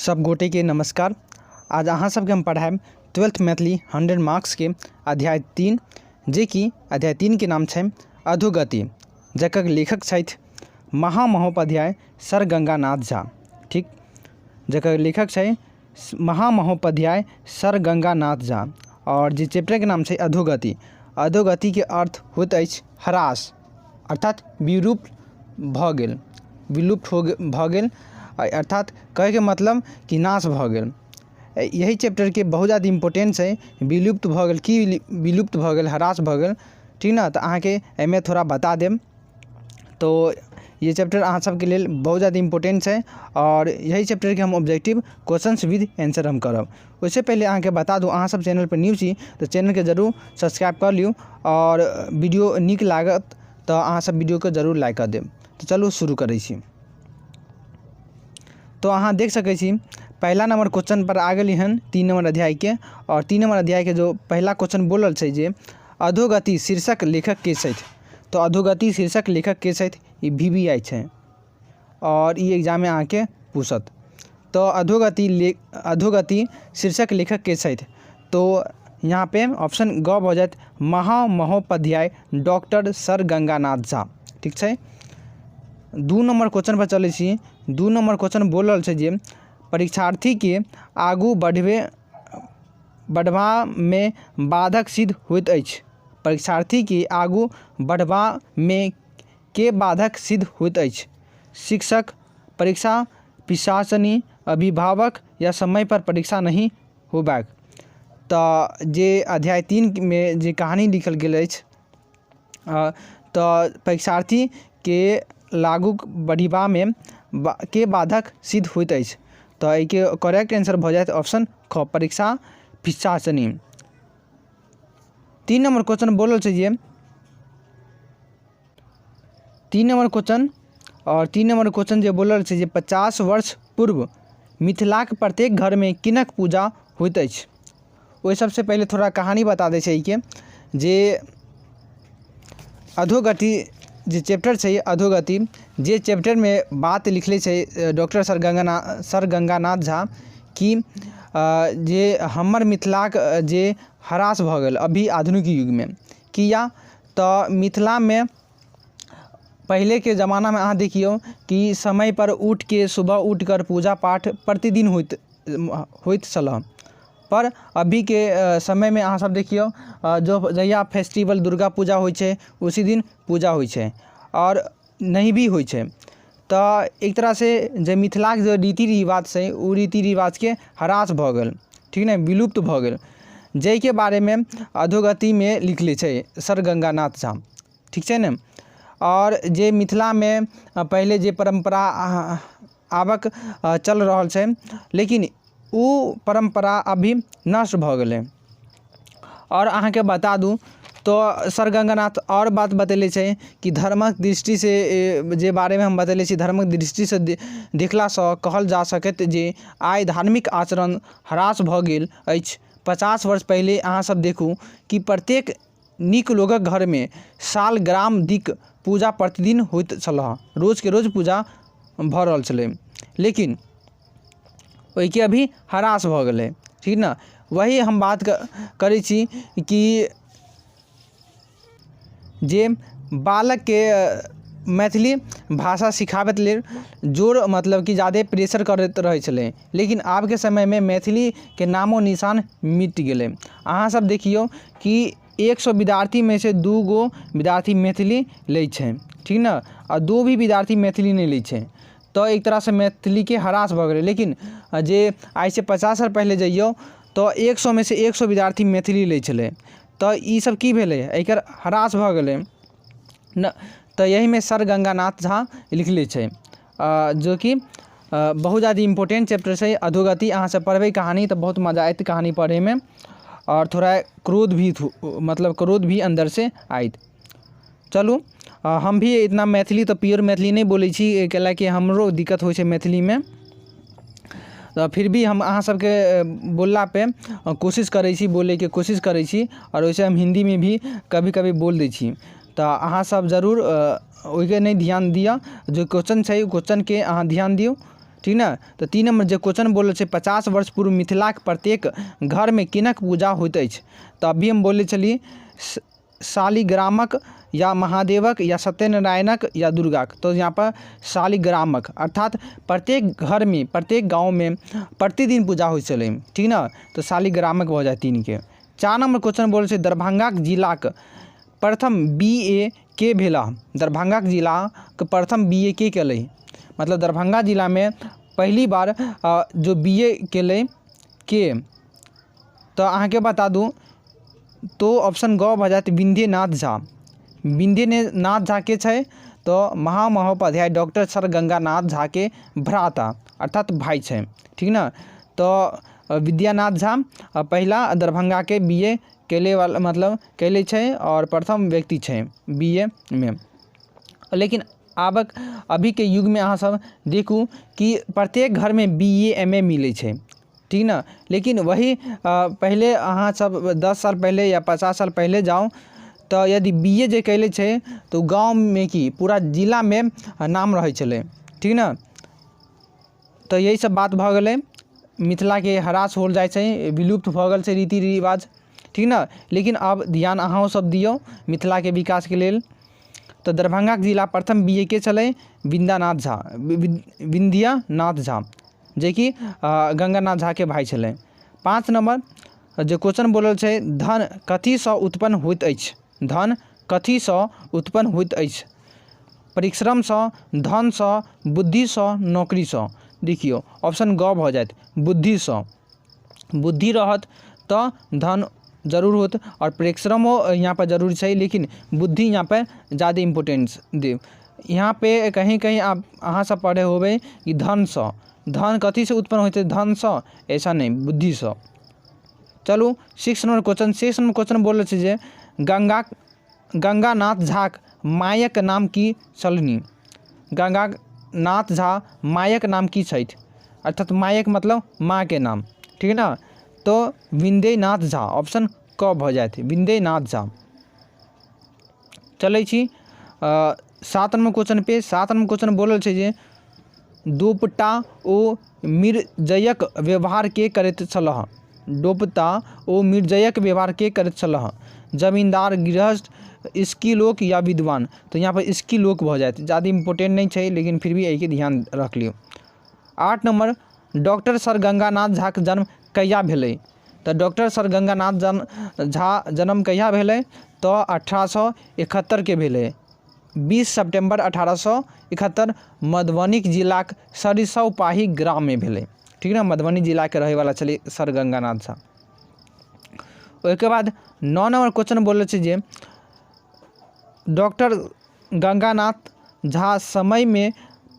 सब गोटे के नमस्कार। आज अहाँ सबके हम पढ़ाएब 12th मैथिली 100 मार्क्स के अध्याय 3 जे कि अध्याय 3 के नाम छै अधोगति, जकर लेखक छथि महामहोपाध्याय सर गंगानाथ झा। ठीक, जकर लेखक छै महामहोपाध्याय सर गंगानाथ झा। और जे चैप्टर के नाम छै अधोगति। अधोगति के अर्थ होइत अछि ह्रास, अर्थात विलुप्त भऽ गेल, भऽ गेल अर्थात कहे के मतलब कि नाश भऽ गेल। यही चैप्टर के बहुत ज़्यादा इम्पोर्टेंट है। विलुप्त भऽ गेल कि विलुप्त भऽ गेल, ह्रास भऽ गेल, ठीक ना। तो अहाँ के एमे थोड़ा बता देम। तो ये चैप्टर अहाँ सबके लेल बहुत ज़्यादा इम्पोर्टेंट है और यही चैप्टर के हम ऑब्जेक्टिव क्वेश्चंस विद आंसर हम करब। उससे पहले अहाँ के बता दूँ, अहाँ सब चैनल पर न्यू छी तो चैनल के जरूर सब्सक्राइब कर लियो और वीडियो नीक लागत तो अहाँ सब वीडियो को जरूर लाइक कर देम। तो चलू शुरू करै छी। तो अहाँ देख सकै छी पहला नंबर क्वेश्चन पर आ गई हन 3 नंबर अध्याय के। और 3 नंबर अध्याय के जो पहला क्वेश्चन बोलल छै जे अधोगति शीर्षक लेखक के छथि। तो अधोगति शीर्षक लेखक के छथि ई VBI छै और ई एग्जाम में आके पूछत। तो अधोगति शीर्षक लेखक के छथि। तो यहाँ पे ऑप्शन ग हो जात महामहोपाध्याय डॉक्टर सर गंगानाथ झा। ठीक छै। 2 नंबर क्वेश्चन पर चले छी। 2 नंबर क्वेश्चन बोलल छै जे परीक्षार्थी के आगू बढ़बा में बाधक सिद्ध होइत अछि। परीक्षार्थी के आगू बढ़बा में के बाधक सिद्ध होइत अछि? शिक्षक, परीक्षा पिशाचनी, अभिभावक या समय पर परीक्षा नहीं होबाक। तो जे अध्याय 3 में जे कहानी लिखल गेल अछि तो परीक्षार्थी के लागू बढ़िबा में के बाधक सिद्ध होइत अछि। तो एहि के करेक्ट आंसर भ जात ऑप्शन ख, परीक्षा पिशाचनी। 3 नंबर क्वेश्चन बोलल छै जे 3 नंबर क्वेश्चन और 3 नंबर क्वेश्चन जे बोलल छै जे 50 वर्ष पूर्व मिथिलाक प्रत्येक घर में किनक पूजा होइत अछि। ओहि सबसे पहले थोड़ा कहानी बता दै छै के जे अधोगति जे चैप्टर छै अधोगति, जे चैप्टर में बात लिखले छै डॉक्टर सर गंगानाथ झा कि जे हमर मिथिलाक जे ह्रास भऽ गेल अभी आधुनिक युग में। किया तो मिथिला में पहले के ज़माना में अहाँ देखियो कि समय पर उठ के सुबह उठ कर पूजा पाठ प्रतिदिन होइत छल। पर अभी के समय में अहाँ सब देखियो जो जहिया फेस्टिवल दुर्गा पूजा होइ छै उसी दिन पूजा होइ छै और नहीं भी होइ छै। तो एक तरह से जे मिथिलाक जो रीति रिवाज छै ओ रीति रिवाज के ह्रास भऽ गेल, ठीक ने, विलुप्त भऽ गेल, जै के बारे में अधोगति में लिखले छै सर गंगानाथ झा। ठीक छै ने। और जे मिथिला में पहले जे परंपरा आबक चल रहल छै लेकिन उ परंपरा अभी नष्ट भऽ गेलै। और अहाँ के बता दूँ तो सर गंगानाथ और बात बतेले छै कि धर्मक दृष्टि से जे बारे में हम बतेले छी, धर्मक दृष्टि से देखला से कहल जा सकैत जे आइ धार्मिक आचरण ह्रास भऽ गेल अछि। 50 वर्ष पहले अहाँ सब देखू कि प्रत्येक नीक लोगक घर में साल ग्राम दिक पूजा प्रतिदिन होइत छल, रोज के रोज पूजा भऽ रहल छलै, लेकिन ओहि के अभी ह्रास भऽ गेलै, ठीक ना। वही हम बात करै छी कि जे बालक के मैथिली भाषा सिखाबैत लेल जोर मतलब कि ज़्यादा प्रेशर करैत रहै छलै, लेकिन आब के समय में मैथिली के नामो निशान मिट गेलै। अहाँ सब देखियो कि 100 विद्यार्थी में से 2 गो विद्यार्थी मैथिली लै छै, ठीक ना, और 2 भी विद्यार्थी मैथिली नहीं लै छै। तो एक तरह से मैथिली के ह्रास भऽ गेलै। लेकिन जे आज से 50 साल पहले जइयो तो 100 में से 100 विद्यार्थी मैथिली लै छलै। तो ई सब की भेलै, एकर ह्रास भऽ गेलै न। तो यही में सर गंगानाथ झा लिखले छै जो कि बहुत ज़्यादा इम्पोर्टेंट चैप्टर छै अधोगति। अहाँ सब पढ़बै कहानी तो बहुत मजा आयत कहानी पढ़े में और थोड़ा क्रोध भी अंदर से आयत। चलू हम भी इतना मैथिली तो प्योर मैथिली नहीं बोलै छी, कैलाकि हमरो दिक्कत होइ छै मैथिली में। तो फिर भी हम अहाँ सबके बोलला पे कोशिश करै छी, बोले के कोशिश करै छी और वैसे हम हिंदी में भी कभी कभी बोल दै छी। तो अहाँ सब जरूर ओहिके नहीं ध्यान दिअ, जो क्वेश्चन छै क्वेश्चन के अहाँ ध्यान दियो, ठीक ना। तो 3 नंबर जो क्वेश्चन बोल छे 50 वर्ष पूर्व मिथिलाक प्रत्येक घर में किनक पूजा होइत अछि। तो अभी हम बोले चलिए शालिग्रामक या महादेवक या सत्यनारायणक या दुर्गाक। तो यहाँ पर शालिग्रामक अर्थात प्रत्येक घर में प्रत्येक गांव में प्रतिदिन पूजा हो चले, ठीक ना। तो शालिग्रामक हो जाए 3 के। 4 नंबर क्वेश्चन बोले छे दरभंगाक जिलाक प्रथम BA के भेला। दरभंगाक जिलाक प्रथम BA के केले, मतलब दरभंगा जिला में पहली बार जो BA केले के। तो अहाँ के बता दूँ तो ऑप्शन ग भ जात विंध्यनाथ झा। विंध्यनाथ झा के छे तो महामहोपाध्याय डॉक्टर सर गंगानाथ झा के भ्राता अर्थात भाई छे, ठीक ना। तो विद्यानाथ झा पहला दरभंगा के BA केले वाला मतलब केले छे और प्रथम व्यक्ति छे BA में। लेकिन अभी के युग में अहाँ सब देखू कि प्रत्येक घर में BA MA मिले छे, ठीक ना। लेकिन वही पहले अहाँ सब 10 साल पहले या 50 साल पहले जाओ तो यदि BA जे कैले छे तो गांव में कि पूरा जिला में नाम रहे चले, ठीक ना। तो यही सब बात भ गए। मिथिला के ह्रास हो जाए छे, विलुप्त भ गल छे रीति रिवाज, ठीक ना। लेकिन अब ध्यान अहाँ सब दियो मिथिला के विकास के लेल। तो दरभंगा जिला प्रथम BA के चले विंध्यनाथ झा, विंध्यनाथ झा जे कि गंगानाथ झा के भाई छले। 5 नंबर जो क्वेश्चन बोलल छे धन कथी सँ उत्पन्न होइत अछि। धन कथी सँ उत्पन्न होइत अछि। परिश्रम सँ, धन सँ, बुद्धि सँ, नौकरी सँ। देखियो ऑप्शन ग भ जात बुद्धि सँ। बुद्धि रहत तो धन जरूर होत और परिश्रमो यहाँ पर जरूर है, लेकिन बुद्धि यहाँ पर ज़्यादा इम्पोर्टेंस दे। यहाँ पे कहीं कहीं आप अहाँ सब पढ़े होबे कि धन सँ, धन कथी से उत्पन्न होते धन सँ, ऐसा नहीं बुद्धि सँ। चलू 6 नंबर क्वेश्चन। 6 नंबर क्वेश्चन बोल रहे जे गंगानाथ झाक मायक नाम की छलनी। गंगानाथ झा मायक नाम की छथि, अर्थात मायक मतलब माँ के नाम, ठीक है ना। तो विंध्यनाथ झा ऑप्शन क भ जाए विंध्यनाथ झा। चलै छी 7 नंबर क्वेश्चन पे। 7 नंबर क्वेश्चन बोलल छे जे दोपटा ओ मिर्जयक व्यवहार के करैत छलह। दोपटा ओ मिर्जयक व्यवहार के करैत छलह। जमींदार, गृहस्थ, इसकी लोक या विद्वान। तो यहाँ पर इसकी लोक भ जाए, ज़्यादा इम्पोर्टेंट नहीं है लेकिन फिर भी यही ध्यान रख लियो। 8 number doctor sir Ganganath Jha के जन्म कहिया भेलै। तो डॉक्टर सर गंगानाथ झा जन्म कहिया भेलै तो 1871 के भेलै। 20 सितंबर 1871 मधुबनी जिलाक सरिसौपाही ग्राम में भेलै, ठीक ना। मधुबनी जिला के रहे वाला चलिए सर गंगानाथ झा। उसके बाद 9 नंबर क्वेश्चन बोले छे जे डॉक्टर गंगानाथ झा समय में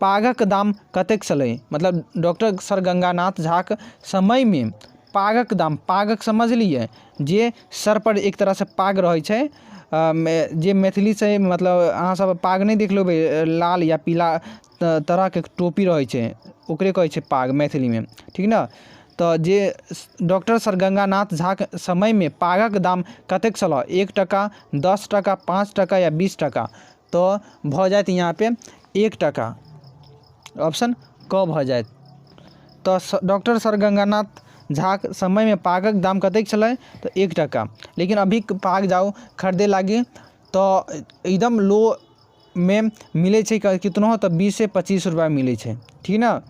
पागक दाम कतेक छलै। मतलब डॉक्टर सर गंगानाथ झा के समय में पागक दाम, पागक समझ लिए जे सर पर एक तरह से पाग रहे छे, जे मैथिली से मतलब अहाँ सब पाग नहीं देख लेबै, लाल या पीला तरह के टोपी रहे छे, ओकरे कहे छे पाग मैथिली में, ठीक ना। तो जे डॉक्टर सर गंगानाथ झा के समय में पागक दाम कतेक छल, 1 टका, 10 टका, 5 टका या 20 टका। तो भ जाए यहाँ पे 1 टका, ऑप्शन क भ जाए। तो डॉक्टर सर गंगानाथ झा के समय में पागक दाम कतेक छलै तो 1 टका। लेकिन अभी पाग जाओ खरीदे लागी तो एकदम लो में मिले छे, कितना हो तो 20 से 25 रुपया मिले छे, ठीक ना।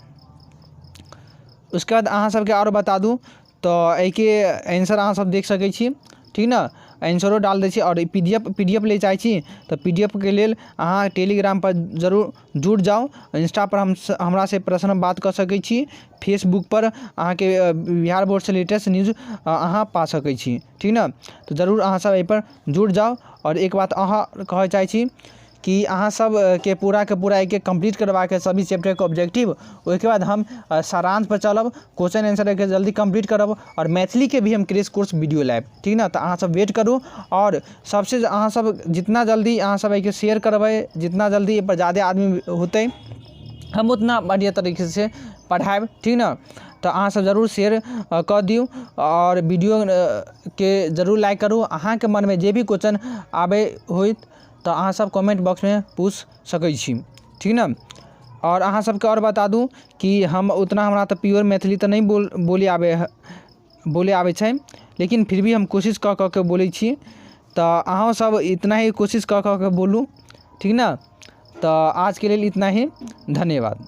उसके बाद अहाँ सबके और बता दूँ तो एके आंसर अहाँ सब देख सकै छी, ठीक ना। आंसरो डाल दै छी और PDF ले चाहे छी तो PDF के लेल अहाँ टेलीग्राम पर जरूर जुड़ जाओ। इंस्टा पर हमरा से पर्सनल बात कर सकै छी। फेसबुक पर अहाँ के बिहार बोर्ड से लेटेस्ट न्यूज़ अहाँ पा सकै छी, ठीक ना। तो जरूर अहाँ सब एहि पर जुड़ जाओ। और एक बात अहाँ कहे चाहे छी कि अहाँ सब के पूरा एक कंप्लीट करवा के सभी चैप्टर के ऑब्जेक्टिव, उसके बाद हम सारांश पर चलब, क्वेश्चन आंसर के जल्दी कंप्लीट करब और मैथिली के भी हम क्रैश कोर्स वीडियो लाइव, ठीक ना। तो अहाँ सब वेट करू और सबसे अहाँ सब जितना जल्दी अहाँ सब एके शेयर करबै, जितना जल्दी पर ज़्यादा आदमी होते हम उतना बढ़िया तरीके से पढ़ाएब, ठीक ना। तो अहाँ सब जरूर शेयर कर दियो और वीडियो के जरूर लाइक करू। अहाँ के मन में जे भी क्वेश्चन आबे होइत तो अहाँ सब कमेंट बॉक्स में पूछ सकै छी, ठीक ना। और अहाँ सबके और बता दूँ कि हम उतना हमरा तो प्योर मैथिली तो नहीं बोले आबै छै, लेकिन फिर भी हम कोशिश कऽ के बोलै छी। तो अहाँ सब इतना ही कोशिश कऽ के बोलू, ठीक ना। तो आज के लिए इतना ही, धन्यवाद।